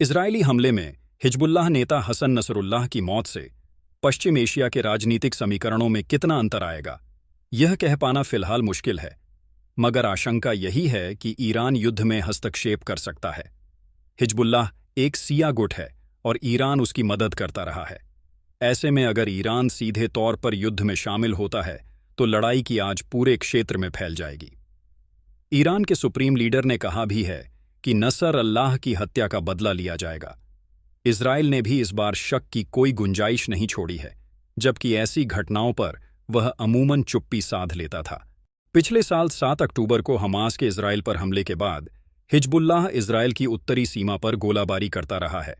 Israeli हमले में Hezbollah नेता हसन नसरुल्लाह की मौत से पश्चिम एशिया के राजनीतिक समीकरणों में कितना अंतर आएगा, यह कह पाना फिलहाल मुश्किल है, मगर आशंका यही है कि ईरान युद्ध में हस्तक्षेप कर सकता है। हिजबुल्लाह एक शिया गुट है और ईरान उसकी मदद करता रहा है। ऐसे में अगर ईरान सीधे तौर पर युद्ध में शामिल होता है तो लड़ाई की आग पूरे क्षेत्र में फैल जाएगी। ईरान के सुप्रीम लीडर ने कहा भी है कि नसर अल्लाह की हत्या का बदला लिया जाएगा। इजराइल ने भी इस बार शक की कोई गुंजाइश नहीं छोड़ी है, जबकि ऐसी घटनाओं पर वह अमूमन चुप्पी साध लेता था। पिछले साल 7 अक्टूबर को हमास के इजराइल पर हमले के बाद हिजबुल्लाह इजराइल की उत्तरी सीमा पर गोलाबारी करता रहा है।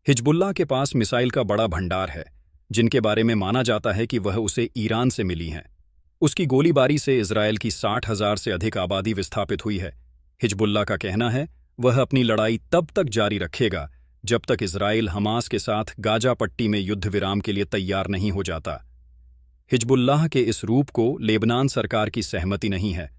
हिजबुल्लाह के पास मिसाइल का बड़ा भंडार है, जिनके बारे में माना जाता है कि वह उसे ईरान से मिली हैं। उसकी गोलीबारी से इजराइल की 60,000 से अधिक आबादी विस्थापित हुई है। हिजबुल्लाह का कहना है वह अपनी लड़ाई तब तक जारी रखेगा जब तक इजराइल हमास के साथ गाजा पट्टी में युद्ध विराम के लिए तैयार नहीं हो जाता। हिजबुल्लाह के इस रूप को लेबनान सरकार की सहमति नहीं है।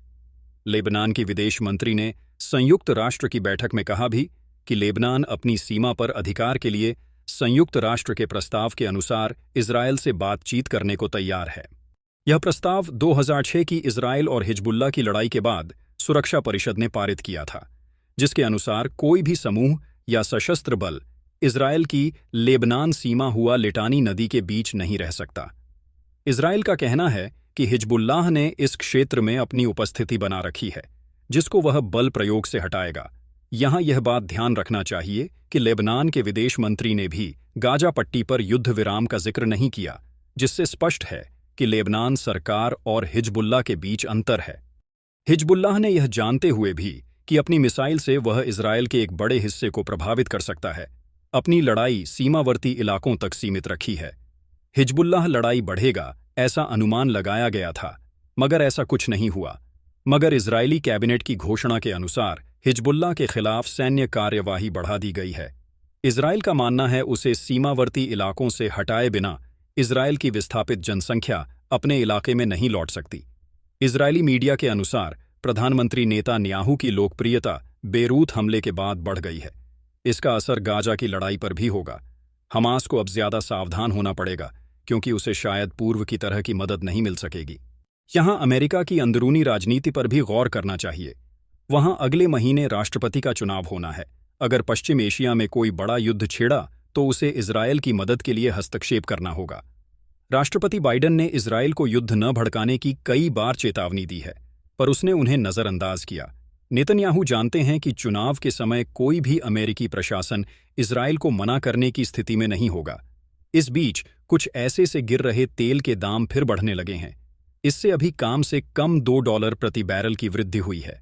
लेबनान की विदेश मंत्री ने संयुक्त राष्ट्र की बैठक में कहा भी कि लेबनान अपनी सीमा पर अधिकार के लिए संयुक्त राष्ट्र के प्रस्ताव के अनुसार इजराइल से बातचीत करने को तैयार है। यह प्रस्ताव 2006 की इजराइल और हिजबुल्लाह की लड़ाई के बाद सुरक्षा परिषद ने पारित किया था, जिसके अनुसार कोई भी समूह या सशस्त्र बल इजराइल की लेबनान सीमा हुआ लिटानी नदी के बीच नहीं रह सकता। इजराइल का कहना है कि हिजबुल्लाह ने इस क्षेत्र में अपनी उपस्थिति बना रखी है, जिसको वह बल प्रयोग से हटाएगा। यहां यह बात ध्यान रखना चाहिए कि लेबनान के विदेश मंत्री ने भी गाजा पट्टी पर युद्ध विराम का जिक्र नहीं किया, जिससे स्पष्ट है कि लेबनान सरकार और हिजबुल्लाह के बीच अंतर है। हिजबुल्लाह ने यह जानते हुए भी कि अपनी मिसाइल से वह इजराइल के एक बड़े हिस्से को प्रभावित कर सकता है, अपनी लड़ाई सीमावर्ती इलाकों तक सीमित रखी है। हिजबुल्लाह लड़ाई बढ़ेगा ऐसा अनुमान लगाया गया था, मगर ऐसा कुछ नहीं हुआ। मगर इजरायली कैबिनेट की घोषणा के अनुसार हिजबुल्लाह के खिलाफ सैन्य कार्यवाही बढ़ा दी गई है। इजराइल का मानना है उसे सीमावर्ती इलाकों से हटाए बिना इजराइल की विस्थापित जनसंख्या अपने इलाके में नहीं लौट सकती। इजरायली मीडिया के अनुसार प्रधानमंत्री नेतान्याहू की लोकप्रियता बेरूत हमले के बाद बढ़ गई है। इसका असर गाजा की लड़ाई पर भी होगा। हमास को अब ज्यादा सावधान होना पड़ेगा, क्योंकि उसे शायद पूर्व की तरह की मदद नहीं मिल सकेगी। यहां अमेरिका की अंदरूनी राजनीति पर भी गौर करना चाहिए। वहां अगले महीने राष्ट्रपति का चुनाव होना है। अगर पश्चिम एशिया में कोई बड़ा युद्ध छिड़ा तो उसे इजराइल की मदद के लिए हस्तक्षेप करना होगा। राष्ट्रपति बाइडेन ने इजराइल को युद्ध न भड़काने की कई बार चेतावनी दी है, पर उसने उन्हें नजरअंदाज किया। नेतन्याहू जानते हैं कि चुनाव के समय कोई भी अमेरिकी प्रशासन इजराइल को मना करने की स्थिति में नहीं होगा। इस बीच कुछ ऐसे से गिर रहे तेल के दाम फिर बढ़ने लगे हैं। इससे अभी कम से कम $2 प्रति बैरल की वृद्धि हुई है।